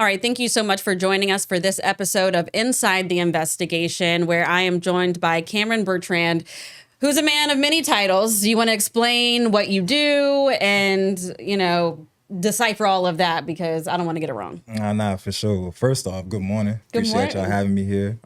All right. Thank you so much for joining us for this episode of Inside the Investigation, where I am joined by Cameron Bertrand, who's a man of many titles. You want to explain what you do and, decipher all of that because I don't want to get it wrong. Nah, for sure. Well, first off, good morning. Good Appreciate y'all morning. having me here.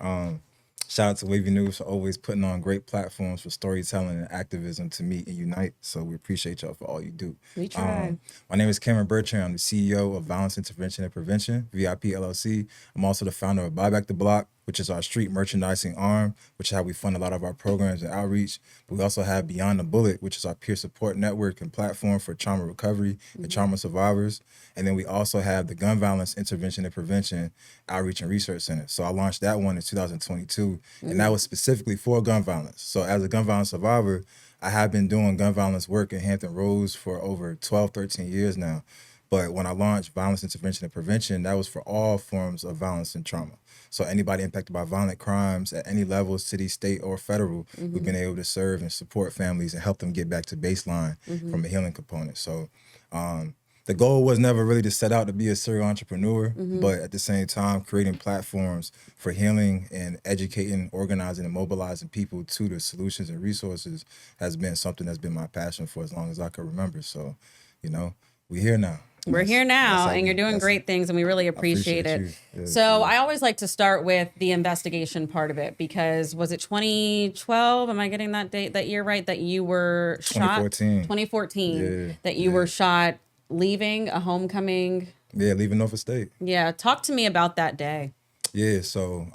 Shout out to Wavy News for always putting on great platforms for storytelling and activism to meet and unite. So we appreciate y'all for all you do. We try. My name is Cameron Bertrand. I'm the CEO of Violence Intervention and Prevention, V.I.P. LLC. I'm also the founder of Buy Back the Block, which is our street merchandising arm, which is how we fund a lot of our programs and outreach. But we also have Beyond the Bullet, which is our peer support network and platform for trauma recovery and trauma survivors. And then we also have the Gun Violence Intervention and Prevention Outreach and Research Center. So I launched that one in 2022, and that was specifically for gun violence. So as a gun violence survivor, I have been doing gun violence work in Hampton Roads for over 12, 13 years now. But when I launched Violence Intervention and Prevention, that was for all forms of violence and trauma. So anybody impacted by violent crimes at any level, city, state, or federal, we've been able to serve and support families and help them get back to baseline from a healing component. So the goal was never really to set out to be a serial entrepreneur, but at the same time, creating platforms for healing and educating, organizing, and mobilizing people to the solutions and resources has been something that's been my passion for as long as I can remember. So, we're here now. We're here now, and you're doing great things, and we really appreciate it. Yeah, so I always like to start with the investigation part of it because was it 2012? Am I getting that year right? That you were shot? 2014. That you were shot leaving a homecoming. Yeah, leaving Norfolk State. Yeah, talk to me about that day. Yeah, so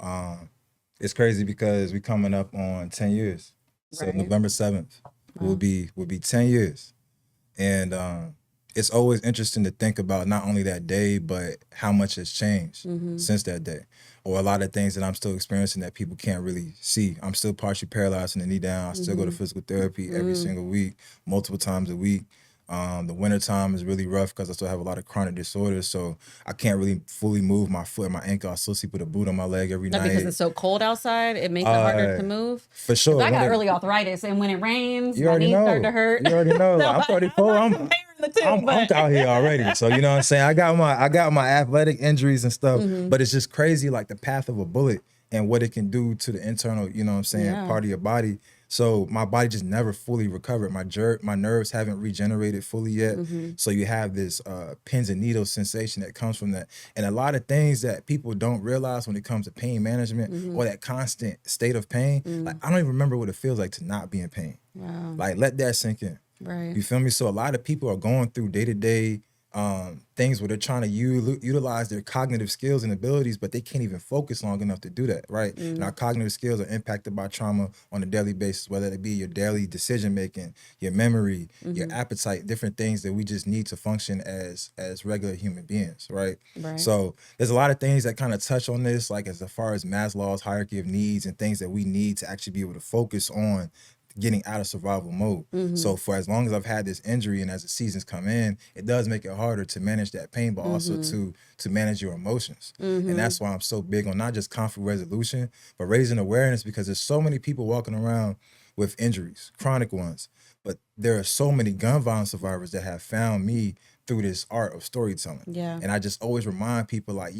it's crazy because we're coming up on 10 years. So Right. November 7th will be 10 years. And it's always interesting to think about not only that day, but how much has changed since that day. Or a lot of things that I'm still experiencing that people can't really see. I'm still partially paralyzed in the knee down. I still go to physical therapy every single week, multiple times a week. The wintertime is really rough because I still have a lot of chronic disorders, so I can't really fully move my foot and my ankle. I still sleep with a boot on my leg every night. Because it's so cold outside, it makes it harder to move. For sure. I got early arthritis, and when it rains, You my already knees know. start to hurt. You already know. So I'm 34. I'm comparing the two, I'm out here already. So you know what I'm saying? I got my athletic injuries and stuff, but it's just crazy like the path of a bullet and what it can do to the internal, part of your body. So my body just never fully recovered. My nerves haven't regenerated fully yet. So you have this pins and needles sensation that comes from that. And a lot of things that people don't realize when it comes to pain management or that constant state of pain, like I don't even remember what it feels like to not be in pain. Wow. Like let that sink in. Right. You feel me? So a lot of people are going through day-to-day things where they're trying to utilize their cognitive skills and abilities, but they can't even focus long enough to do that, right? And our cognitive skills are impacted by trauma on a daily basis, whether it be your daily decision-making, your memory, your appetite, different things that we just need to function as regular human beings, right? So there's a lot of things that kind of touch on this, like as far as Maslow's hierarchy of needs and things that we need to actually be able to focus on getting out of survival mode. So for as long as I've had this injury and as the seasons come in, it does make it harder to manage that pain, but also to manage your emotions. And that's why I'm so big on not just conflict resolution, but raising awareness, because there's so many people walking around with injuries, chronic ones, but there are so many gun violence survivors that have found me through this art of storytelling. Yeah. And I just always remind people like,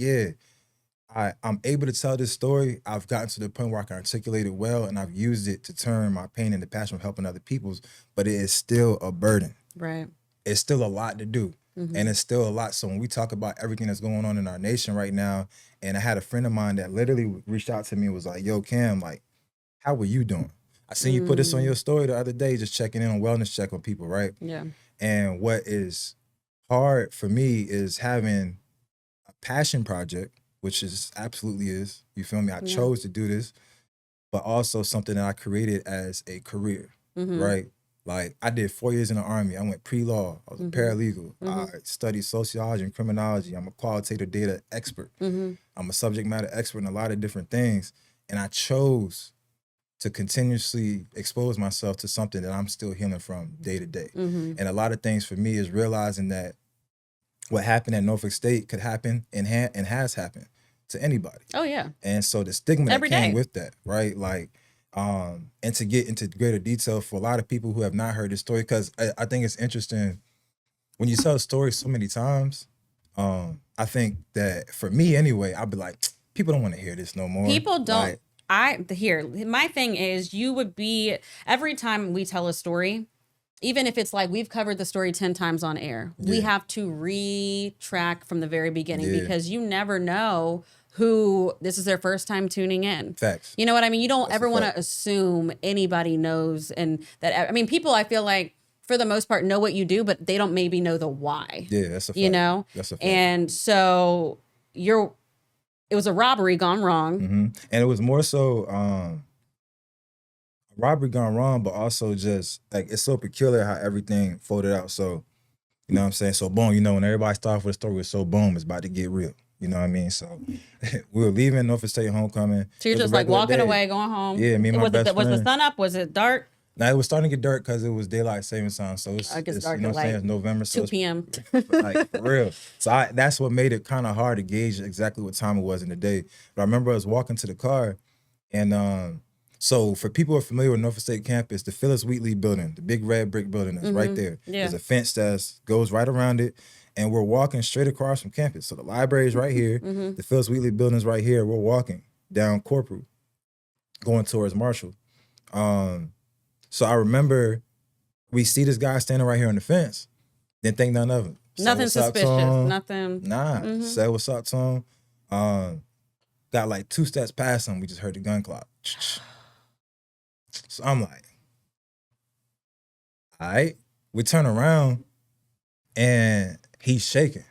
I'm able to tell this story. I've gotten to the point where I can articulate it well, and I've used it to turn my pain into passion of helping other people's, but it is still a burden. Right. It's still a lot to do. And it's still a lot. So when we talk about everything that's going on in our nation right now, and I had a friend of mine that literally reached out to me and was like, yo, Cam, like, how are you doing? I seen you put this on your story the other day, just checking in on wellness check on people, right? Yeah. And what is hard for me is having a passion project, which is absolutely is, you feel me? I chose to do this, but also something that I created as a career, right? Like I did 4 years in the Army. I went pre-law. I was a paralegal. I studied sociology and criminology. I'm a qualitative data expert. I'm a subject matter expert in a lot of different things. And I chose to continuously expose myself to something that I'm still healing from day to day. And a lot of things for me is realizing that what happened at Norfolk State could happen and has happened to anybody. Oh, yeah. And so the stigma Every that came day. with that, right? Like, and to get into greater detail for a lot of people who have not heard this story, because I think it's interesting when you tell a story so many times, I think that for me anyway, I'd be like, people don't want to hear this no more. People don't. Like, My thing is, you would be, every time we tell a story, even if it's like we've covered the story 10 times on air, we Yeah. have to retrack from the very beginning Yeah. because you never know who this is their first time tuning in. Facts. You know what I mean? You don't That's ever a want to fact. assume anybody knows, and that, I mean, people, I feel like for the most part know what you do, but they don't maybe know the why. Yeah, that's a fact. You know? That's a fact. And so it was a robbery gone wrong. Mm-hmm. And it was more so robbery gone wrong, but also just like it's so peculiar how everything folded out. So, you know what I'm saying? So boom, you know, when everybody started with the story was so boom, it's about to get real. You know what I mean? So we were leaving Norfolk State homecoming. So you're It was just a like regular walking day. away, going home. Yeah, me and my best Was the friend. sun up? Was it dark? Now it was starting to get dark because it was daylight savings time. So it's, I guess it's dark you know at what I'm saying? like It's November. So 2 p.m. it's like for real. So that's what made it kind of hard to gauge exactly what time it was in the day. But I remember I was walking to the car, and so for people who are familiar with Norfolk State campus, the Phyllis Wheatley building, the big red brick building is right there. Yeah. There's a fence that goes right around it. And we're walking straight across from campus. So the library is right here. The Phyllis Wheatley building is right here. We're walking down Corporal, going towards Marshall. So I remember we see this guy standing right here on the fence. Didn't think none of it. Said Nothing what's up to suspicious. him. Nothing. Nah. Said what's up to him. Got like 2 steps past him. We just heard the gun clock. So I'm like, all right. We turn around and he's shaking.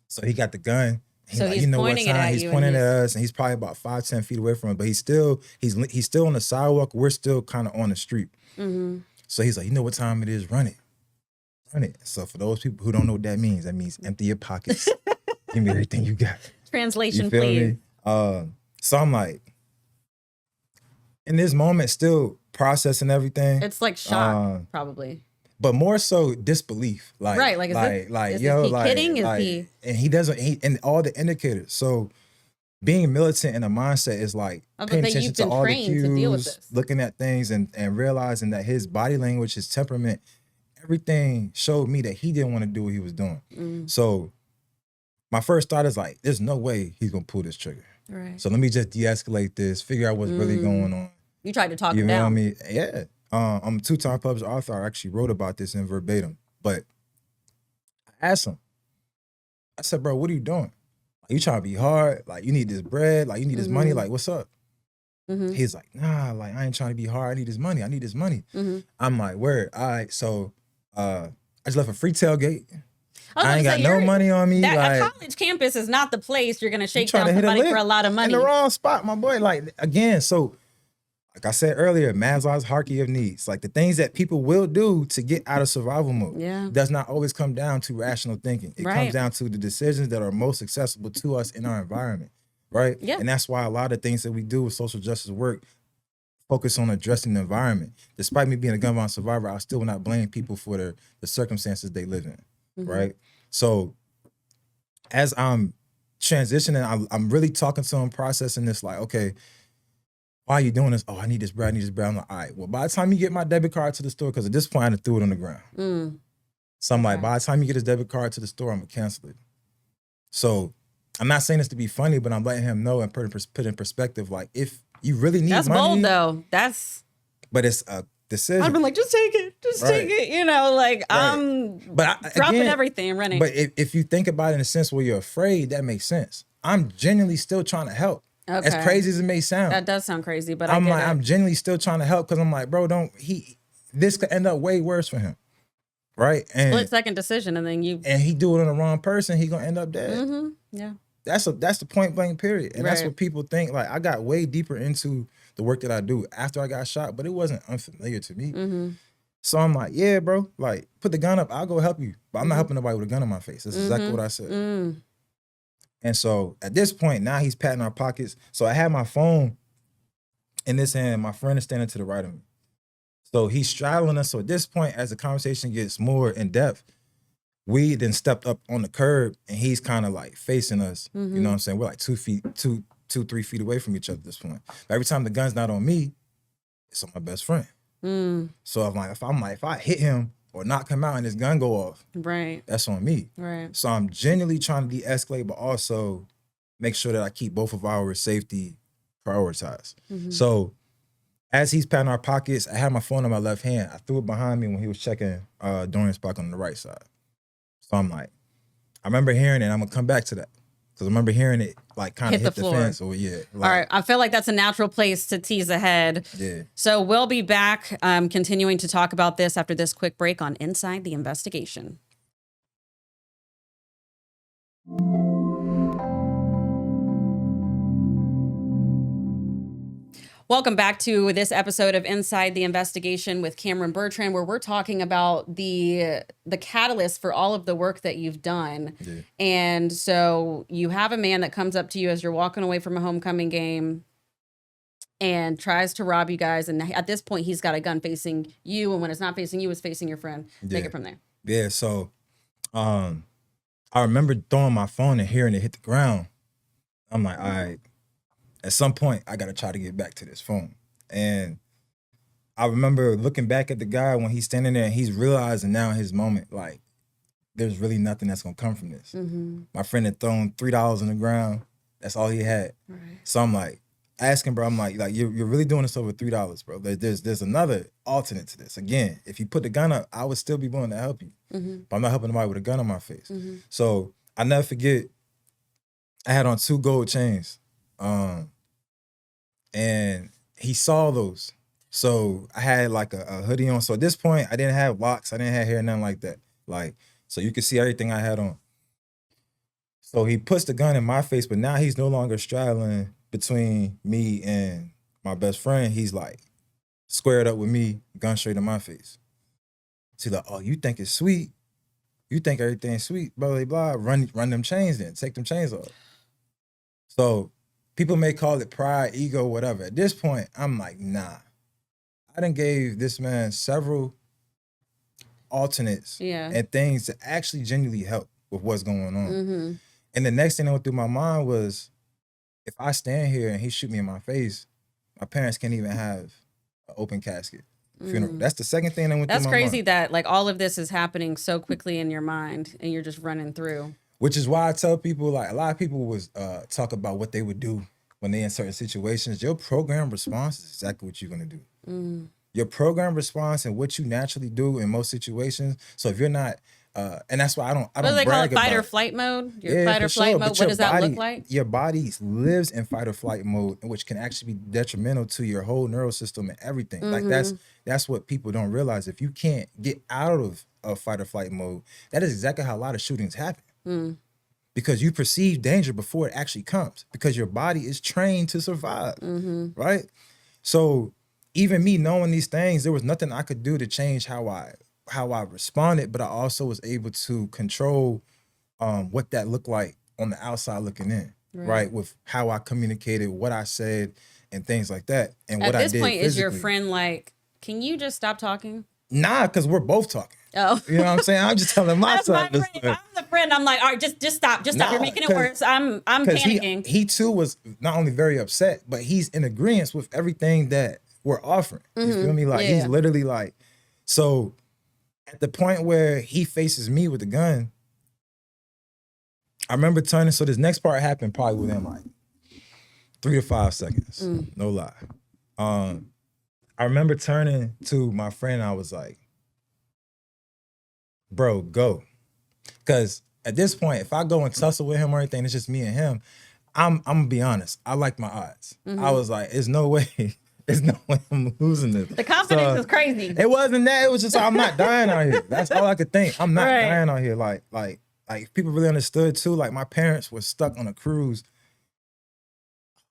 So he got the gun. So like, he's you know what pointing it time? at He's you and pointing at he's- us, and he's probably about 5-10 feet away from him. But he's still on the sidewalk. We're still kind of on the street. So he's like, you know what time it is? Run it. Run it. So for those people who don't know what that means empty your pockets. Give me everything you got. Translation, You feel please. me? So I'm like, in this moment, still processing everything. It's like shock, probably. But more so disbelief. Like, Right, like, is he kidding? Is he- And he doesn't, and all the indicators. So being militant in a mindset is like I was paying gonna say, attention you've to been all the trained to deal with cues, this. looking at things and realizing that his body language, his temperament, everything showed me that he didn't want to do what he was doing. So my first thought is like, there's no way he's gonna pull this trigger. Right. So let me just de-escalate this, figure out what's really going on. You tried to talk You him know what I down. mean? Yeah. I'm a 2-time published author. I actually wrote about this in verbatim. But I asked him, I said, bro, what are you doing? Like, you trying to be hard? Like, you need this bread? Like, you need this money? Like, what's up? He's like, nah, like, I ain't trying to be hard. I need this money. I need this money. I'm like, word. All right. So I just left a free tailgate. I ain't got no money on me. A Like, college campus is not the place you're gonna shake trying down to hit a somebody lick for a lot of money. in the wrong spot, my boy. Like, again, so like I said earlier, Maslow's hierarchy of needs, like the things that people will do to get out of survival mode, does not always come down to rational thinking. It comes down to the decisions that are most accessible to us in our environment, right? Yeah. And that's why a lot of things that we do with social justice work focus on addressing the environment. Despite me being a gun violence survivor, I still will not blame people for the circumstances they live in, right? So as I'm transitioning, I'm really talking to him, processing this like, okay, why are you doing this? Oh, I need this bread. I need this bread. I'm like, all right, well, by the time you get my debit card to the store, because at this point I done threw it on the ground. So I'm like, by the time you get his debit card to the store, I'm going to cancel it. So I'm not saying this to be funny, but I'm letting him know and put in perspective, like, if you really need That's money. bold, though. But it's a decision. I've been like, just take it. Just take it. You know, like, I'm dropping everything and running. But if you think about it in a sense where you're afraid, that makes sense. I'm genuinely still trying to help. Okay. As crazy as it may sound. That does sound crazy, but I'm genuinely still trying to help because I'm like, bro, this could end up way worse for him. Right? And split-second decision, and then he do it on the wrong person, he gonna end up dead. Yeah. That's the point blank period. And that's Right. what people think. Like, I got way deeper into the work that I do after I got shot, but it wasn't unfamiliar to me. So I'm like, yeah, bro, like, put the gun up, I'll go help you. But I'm not helping nobody with a gun in my face. That's exactly what I said. And so at this point, now he's patting our pockets. So I had my phone in this hand. My friend is standing to the right of me. So he's straddling us. So at this point, as the conversation gets more in depth, we then stepped up on the curb and he's kind of like facing us. You know what I'm saying? We're like 3 feet away from each other at this point. But every time the gun's not on me, it's on my best friend. So I'm like, if I hit him, or not come out and his gun go off, Right. that's on me. Right. So I'm genuinely trying to de-escalate, but also make sure that I keep both of our safety prioritized. So as he's patting our pockets, I had my phone in my left hand. I threw it behind me when he was checking Dorian's pocket on the right side. So I'm like, I remember hearing it. I'm gonna come back to that because I remember hearing it like kind of hit the floor. fence. Or yeah. Like, All right. I feel like that's a natural place to tease ahead. Yeah. So we'll be back continuing to talk about this after this quick break on Inside the Investigation. Welcome back to this episode of Inside the Investigation with Cameron Bertrand, where we're talking about the catalyst for all of the work that you've done. Yeah. And so you have a man that comes up to you as you're walking away from a homecoming game and tries to rob you guys. And at this point, he's got a gun facing you. And when it's not facing you, it's facing your friend. Take it from there. Yeah. So I remember throwing my phone and hearing it hit the ground. I'm like, all right, at some point, I got to try to get back to this phone. And I remember looking back at the guy when he's standing there and he's realizing now in his moment, like, there's really nothing that's going to come from this. My friend had thrown $3 on the ground. That's all he had. Right. So I'm like, asking, bro, I'm like you're really doing this over $3, bro. There's another alternate to this. Again, if you put the gun up, I would still be willing to help you. But I'm not helping nobody with a gun on my face. So I never forget, I had on 2 gold chains. And he saw those. So I had like a hoodie on. So at this point, I didn't have locks. I didn't have hair, nothing like that. Like, so you could see everything I had on. So he puts the gun in my face, but now he's no longer straddling between me and my best friend. He's like squared up with me, gun straight in my face. So he's like, oh, you think it's sweet? You think everything's sweet, blah, blah, blah. Run them chains then. Take them chains off. So people may call it pride, ego, whatever. At this point, I'm like, nah. I done gave this man several alternates and things to actually genuinely help with what's going on. And the next thing that went through my mind was, if I stand here and he shoot me in my face, my parents can't even have an open casket funeral. That's the second thing that went through my mind. That's crazy that like all of this is happening so quickly in your mind and you're just running through. Which is why I tell people, like, a lot of people was talk about what they would do when they in certain situations. Your program response is exactly what you're gonna do. Your program response and what you naturally do in most situations. So if you're not, and that's why I don't what do they call it? Fight about, or flight mode? Your fight or flight mode. What does that look like? Your body lives in fight or flight mode, which can actually be detrimental to your whole neural system and everything. Like that's what people don't realize. If you can't get out of a fight or flight mode, that is exactly how a lot of shootings happen. Because you perceive danger before it actually comes, because your body is trained to survive, right? So even me knowing these things, there was nothing I could do to change how I responded, but I also was able to control what that looked like on the outside looking in, right? With how I communicated, what I said, and things like that, and what I did physically. At this point, is your friend like, can you just stop talking? Nah, because we're both talking. Oh. You know what I'm saying? I'm just telling my side. I'm the friend. I'm like, all right, just stop. Just stop. You're making it worse. I'm panicking. He too was not only very upset, but he's in agreement with everything that we're offering. You feel me? Like, he's literally like, so at the point where he faces me with the gun, I remember turning. So this next part happened probably within like 3 to 5 seconds. No lie. I remember turning to my friend. I was like, bro, go. Because at this point, if I go and tussle with him or anything, it's just me and him. I'm gonna be honest. I like my odds. I was like, there's no way I'm losing this. The confidence is crazy. It wasn't that. It was just, I'm not dying out here. That's all I could think. I'm not dying out here. Like if people really understood too, like my parents were stuck on a cruise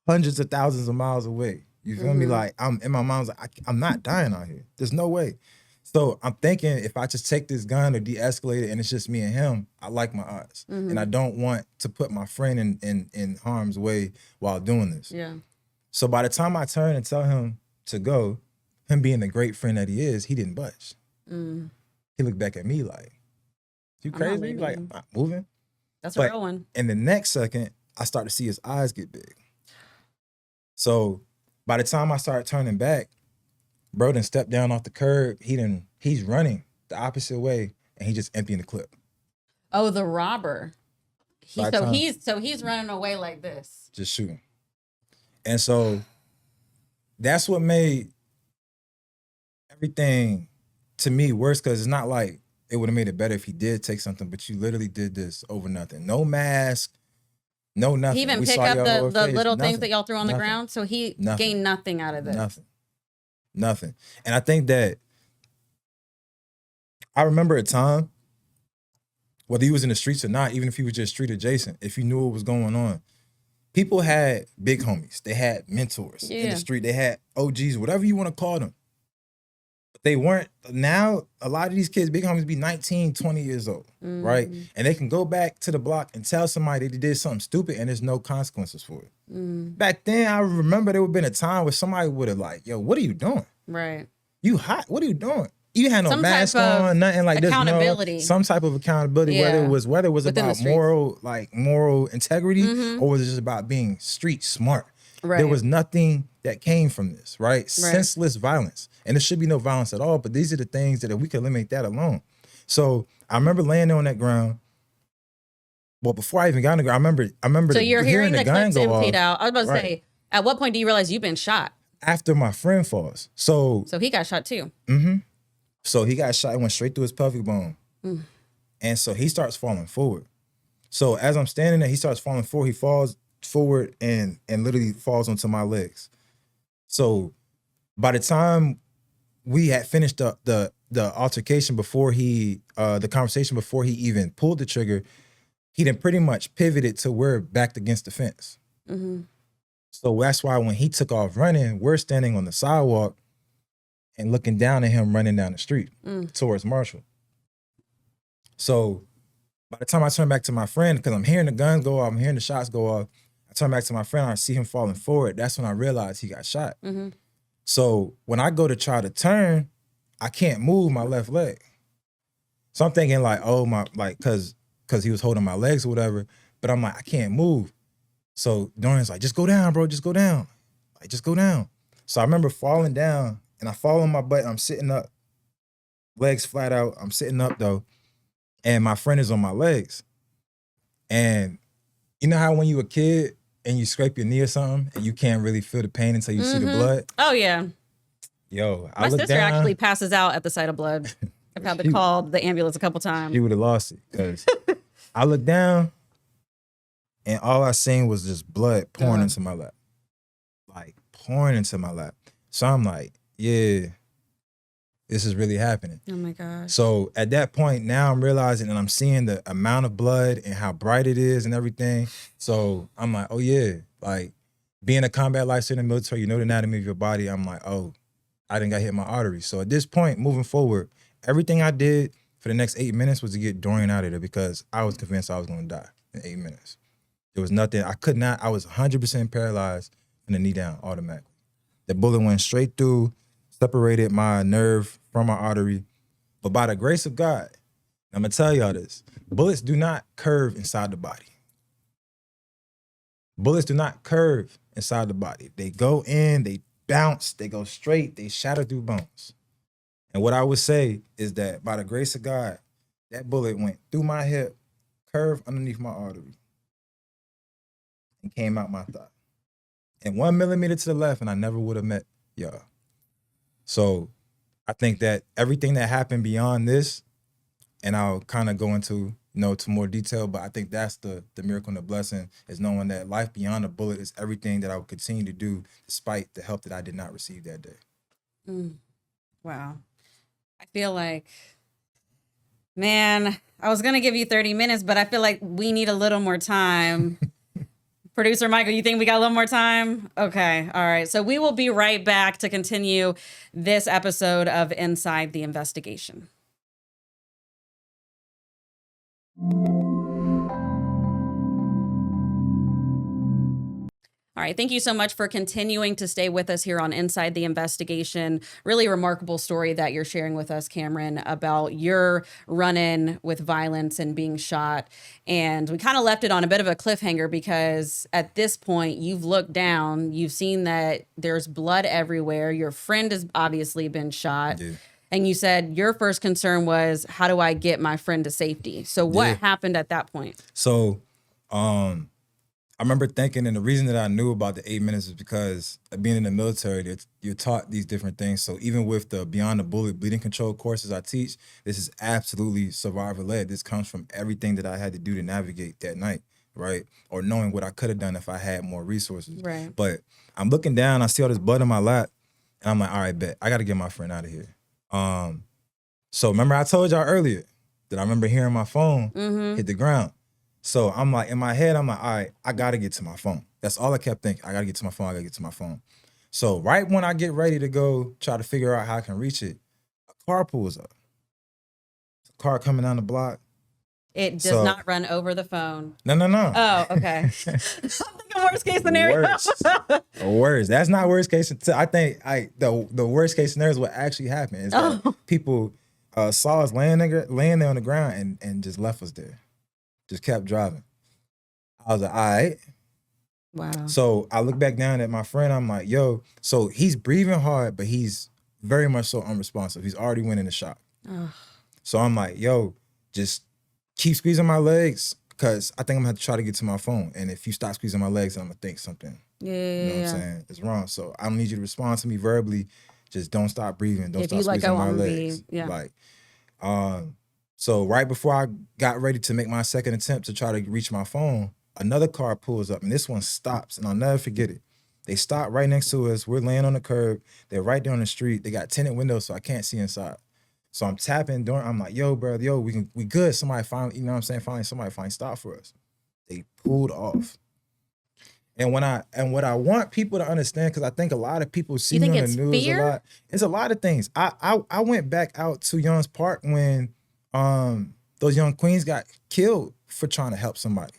hundreds of thousands of miles away. You feel me? Like, I'm in my mind's like, I'm not dying out here. There's no way. So I'm thinking, if I just take this gun or de-escalate it and it's just me and him, I like my odds. And I don't want to put my friend in harm's way while doing this. Yeah. So by the time I turn and tell him to go, him being the great friend that he is, he didn't budge. He looked back at me like, you crazy? Like, I'm not moving. That's a real one. In the next second, I start to see his eyes get big. So by the time I started turning back, bro done stepped down off the curb. He's running the opposite way, and he just emptying the clip. Oh, the robber. By the time- He's running away like this. Just shooting. And so that's what made everything to me worse, because it's not like it would have made it better if he did take something, but you literally did this over nothing. No mask, no nothing. He even We pick saw up your the whole face. little things Nothing. that y'all threw on the Nothing. ground. So he Nothing. gained nothing out of this. Nothing. And I think that I remember a time, whether he was in the streets or not, even if he was just street adjacent, if you knew what was going on, people had big homies. They had mentors in Yeah. the street. They had OGs, whatever you want to call them. But they weren't. Now, a lot of these kids, big homies, be 19, 20 years old, right? And they can go back to the block and tell somebody they did something stupid and there's no consequences for it. Back then, I remember there would have been a time where somebody would have like, yo, what are you doing? Right. You hot? What are you doing? You had no Some mask type of on, nothing like this. accountability. Some type of accountability, Yeah. whether it was Within the about streets. moral integrity, or was it just about being street smart? Right. There was nothing that came from this, right? Senseless violence. And there should be no violence at all, but these are the things that if we could eliminate that alone. So I remember laying there on that ground. Well, before I even got on the ground, I remember So you're hearing the gun clips go emptied off out. I was about to Right. say, at what point do you realize you've been shot? after my friend falls. So So he got shot too. So he got shot, it went straight through his pelvic bone. And so he starts falling forward. So as I'm standing there, he starts falling forward. He falls forward and literally falls onto my legs. So by the time we had finished the altercation before the conversation before he even pulled the trigger, he then pretty much pivoted to we're backed against the fence. So that's why when he took off running, we're standing on the sidewalk and looking down at him running down the street towards Marshall. So by the time I turn back to my friend, because I'm hearing the guns go off, I'm hearing the shots go off, I turn back to my friend, I see him falling forward. That's when I realized he got shot. So when I go to try to turn, I can't move my left leg. So I'm thinking like, oh my, like, cause he was holding my legs or whatever, but I'm like, I can't move. So Dorian's like, just go down, bro, just go down. Like, just go down. So I remember falling down and I fall on my butt, I'm sitting up, legs flat out, I'm sitting up though, and my friend is on my legs. And you know how when you a kid and you scrape your knee or something and you can't really feel the pain until you see the blood? Oh yeah. Yo, I My look sister down, actually passes out at the sight of blood. I've had to call the ambulance a couple times. she would have lost it. Because I looked down and all I seen was just blood pouring into my lap. Like pouring into my lap. So I'm like, yeah, this is really happening. Oh my gosh. So at that point, now I'm realizing and I'm seeing the amount of blood and how bright it is and everything. So I'm like, oh yeah, like being a combat lifesaver in the military, you know the anatomy of your body. I'm like, oh, I didn't got hit my artery. So at this point, moving forward, everything I did for the next 8 minutes was to get Dorian out of there because I was convinced I was going to die in 8 minutes. There was nothing, I could not, I was 100% paralyzed from the knee down automatically. The bullet went straight through, separated my nerve from my artery. But by the grace of God, I'm going to tell y'all this, bullets do not curve inside the body. Bullets do not curve inside the body. They go in, they bounce, they go straight, they shatter through bones. And what I would say is that by the grace of God, that bullet went through my hip, curved underneath my artery, and came out my thigh. And 1 millimeter to the left, and I never would have met y'all. So I think that everything that happened beyond this, and I'll kind of go into to more detail, but I think that's the miracle and the blessing is knowing that life beyond a bullet is everything that I will continue to do despite the help that I did not receive that day. Wow. I feel like, man, I was going to give you 30 minutes, but I feel like we need a little more time. Producer Michael, you think we got a little more time? Okay. All right. So we will be right back to continue this episode of Inside the Investigation. All right. Thank you so much for continuing to stay with us here on Inside the Investigation. Really remarkable story that you're sharing with us, Cameron, about your run-in with violence and being shot. And we kind of left it on a bit of a cliffhanger because at this point, you've looked down, you've seen that there's blood everywhere. Your friend has obviously been shot. Yeah. And you said your first concern was, how do I get my friend to safety? So what happened at that point? So I remember thinking, and the reason that I knew about the 8 minutes is because being in the military, you're taught these different things. So even with the Beyond the Bullet bleeding control courses I teach, this is absolutely survivor led. This comes from everything that I had to do to navigate that night, right? Or knowing what I could have done if I had more resources. Right. But I'm looking down, I see all this blood in my lap, and I'm like, all right, bet, I got to get my friend out of here. So remember I told y'all earlier that I remember hearing my phone hit the ground. So I'm like, in my head, I'm like, all right, I gotta get to my phone. That's all I kept thinking. I gotta get to my phone, I gotta get to my phone. So right when I get ready to go try to figure out how I can reach it, a car pulls up. A car coming down the block. It does not run over the phone. No. Oh, okay. I'm thinking worst case scenario. Worst. That's not worst case. I think the worst case scenario is what actually happened. Is that people saw us laying there on the ground and just left us there. Just kept driving. I was like, all right. Wow. So I look back down at my friend. I'm like, yo. So he's breathing hard, but he's very much so unresponsive. He's already went into shock. So I'm like, yo, just keep squeezing my legs because I think I'm gonna have to try to get to my phone. And if you stop squeezing my legs, I'm gonna think something. You know what I'm saying? It's wrong. So I don't need you to respond to me verbally. Just don't stop breathing. Don't stop squeezing my legs. So right before I got ready to make my second attempt to try to reach my phone, another car pulls up and this one stops, and I'll never forget it. They stop right next to us. We're laying on the curb. They're right there on the street. They got tinted windows, so I can't see inside. So I'm tapping door. I'm like, yo, bro, we good. Somebody finally, you know what I'm saying? Somebody finally stopped for us. They pulled off. And what I want people to understand, because I think a lot of people see me on the news a lot. It's a lot of things. I went back out to Young's Park when those young queens got killed for trying to help somebody.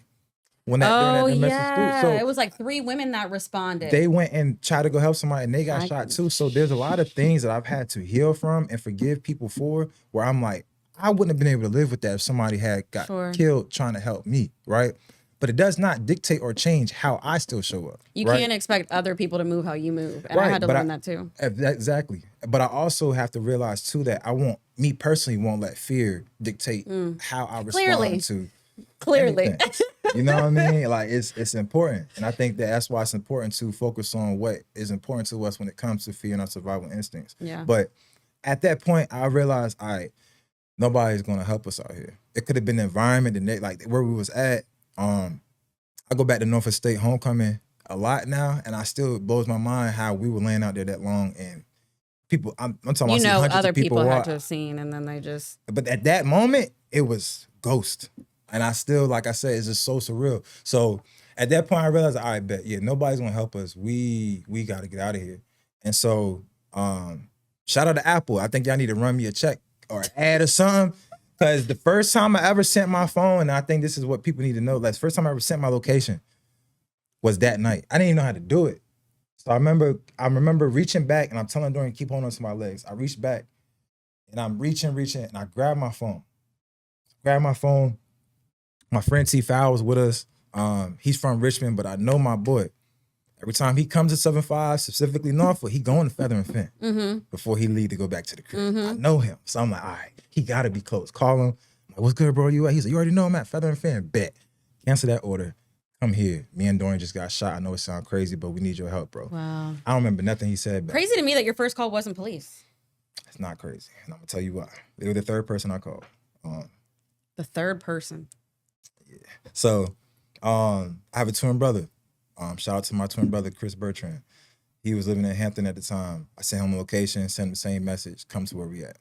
During that domestic So it was like 3 women that responded. They went and tried to go help somebody and they got shot too. So there's a lot of things that I've had to heal from and forgive people for, where I'm like, I wouldn't have been able to live with that if somebody had got killed trying to help me, right? But it does not dictate or change how I still show up. You can't expect other people to move how you move. And I had to learn that too. Exactly. But I also have to realize too that me personally won't let fear dictate how I respond to anything. You know what I mean? Like it's important. And I think that's why it's important to focus on what is important to us when it comes to fear and our survival instincts. Yeah. But at that point, I realized, all right, nobody's gonna help us out here. It could have been the environment, like where we was at. I go back to Norfolk State homecoming a lot now, and it blows my mind how we were laying out there that long, and people, I'm talking about hundreds other of people had to have seen, and then they just. But at that moment, it was ghost, and I still, like I said, it's just so surreal. So at that point, I realized, all right, bet, nobody's gonna help us. We got to get out of here. And so, shout out to Apple. I think y'all need to run me a check or an ad or something. Because the first time I ever sent my phone, and I think this is what people need to know, like the first time I ever sent my location was that night. I didn't even know how to do it. So I remember reaching back, and I'm telling Dorian, keep holding on to my legs. I reached back, and I'm reaching, and I grabbed my phone. My friend T. Fowl was with us. He's from Richmond, but I know my boy. Every time he comes to 7-5, specifically Norfolk, he going to Feather and Fin before he leave to go back to the crib. I know him. So I'm like, all right, he got to be close. Call him. I'm like, what's good, bro? You at? He's like, you already know I'm at Feather and Fin. Bet. Cancel that order. Come here. Me and Dorian just got shot. I know it sounds crazy, but we need your help, bro. Wow. I don't remember nothing he said. Crazy to me that your first call wasn't police. It's not crazy. And I'm going to tell you why. They were the third person I called. The third person. Yeah. So I have a twin brother. Shout out to my twin brother, Chris Bertrand. He was living in Hampton at the time. I sent him a location, sent him the same message, come to where we at.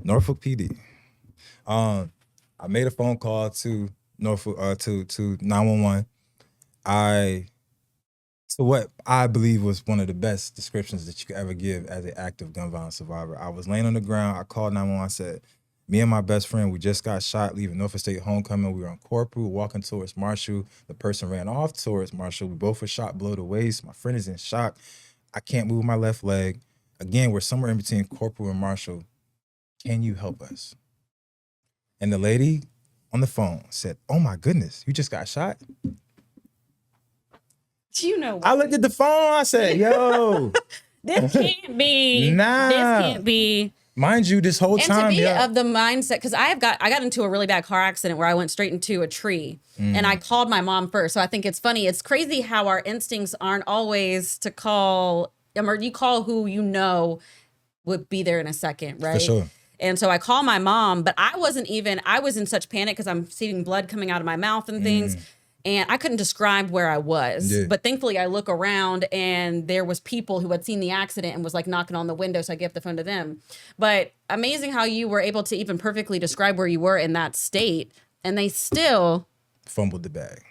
Norfolk PD. I made a phone call to Norfolk, to 911. So what I believe was one of the best descriptions that you could ever give as an active gun violence survivor. I was laying on the ground. I called 911. I said, me and my best friend, we just got shot leaving Norfolk State homecoming. We were on Corporal, walking towards Marshall. The person ran off towards Marshall. We both were shot below the waist. My friend is in shock. I can't move my left leg. Again, we're somewhere in between Corporal and Marshall. Can you help us? And the lady on the phone said, oh my goodness, you just got shot? You know what? I looked at the phone. I said, yo, This can't be. Nah. This can't be. mind you, this whole And time, to be yeah. of the mindset, because I got into a really bad car accident where I went straight into a tree, and I called my mom first. So I think it's funny. It's crazy how our instincts aren't always to call, or you call who you know would be there in a second, right? For sure. And so I call my mom, but I was in such panic because I'm seeing blood coming out of my mouth and things. And I couldn't describe where I was. Yeah. But thankfully I look around and there was people who had seen the accident and was like knocking on the window. So I gave the phone to them. But amazing how you were able to even perfectly describe where you were in that state. And they still Fumbled the bag.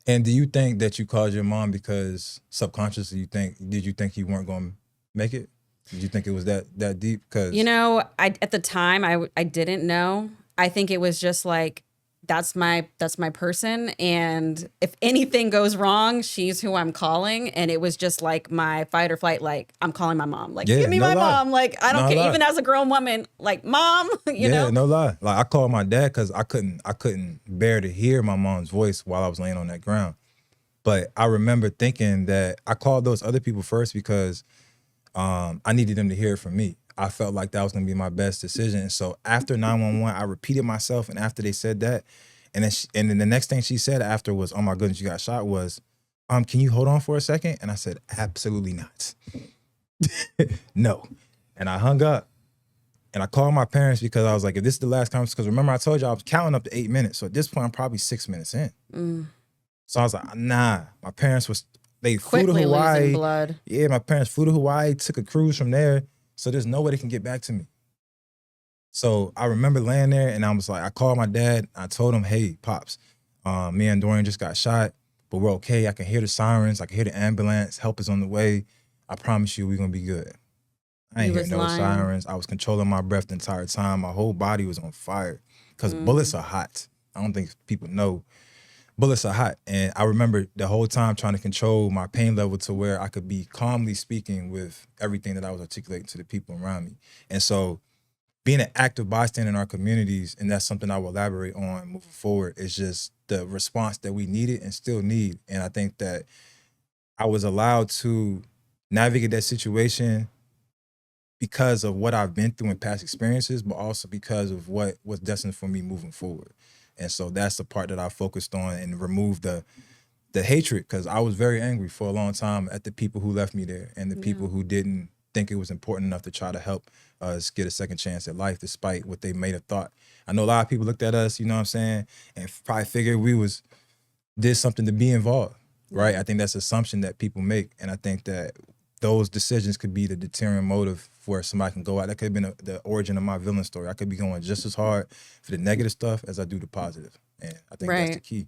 And do you think that you called your mom because subconsciously did you think you weren't going to make it? Did you think it was that deep? Because You know, at the time I didn't know. I think it was just like that's my person, and if anything goes wrong, she's who I'm calling. And it was just like my fight or flight, like I'm calling my mom, like give me no my lie. mom, like I don't No care, lie. even as a grown woman, like mom, you know. no lie. Like I called my dad because I couldn't bear to hear my mom's voice while I was laying on that ground. But I remember thinking that I called those other people first because I needed them to hear it from me. I felt like that was going to be my best decision. And so after 911, I repeated myself. And after they said that, and then the next thing she said after was, "Oh my goodness, you got shot," was, "Can you hold on for a second?" And I said, "Absolutely not." No. And I hung up. And I called my parents because I was like, if this is the last conversation, because remember I told you I was counting up to 8 minutes. So at this point, I'm probably 6 minutes in. So I was like, nah. My parents they flew to Quickly Hawaii. losing blood. Yeah, my parents flew to Hawaii, took a cruise from there. So there's no way they can get back to me. So I remember laying there and I was like, I called my dad. I told him, hey, Pops, me and Dorian just got shot, but we're okay. I can hear the sirens. I can hear the ambulance. Help is on the way. I promise you we're going to be good. I ain't hear no sirens. I was controlling my breath the entire time. My whole body was on fire because bullets are hot. I don't think people know. Bullets are hot. And I remember the whole time trying to control my pain level to where I could be calmly speaking with everything that I was articulating to the people around me. And so being an active bystander in our communities, and that's something I will elaborate on moving forward, is just the response that we needed and still need. And I think that I was allowed to navigate that situation because of what I've been through in past experiences, but also because of what was destined for me moving forward. And so that's the part that I focused on and removed the hatred, because I was very angry for a long time at the people who left me there and the people who didn't think it was important enough to try to help us get a second chance at life despite what they may have thought. I know a lot of people looked at us, you know what I'm saying, and probably figured we did something to be involved, right? I think that's an assumption that people make, and I think that those decisions could be the deterrent motive where somebody can go out. That could have been the origin of my villain story. I could be going just as hard for the negative stuff as I do the positive. And I think that's the key.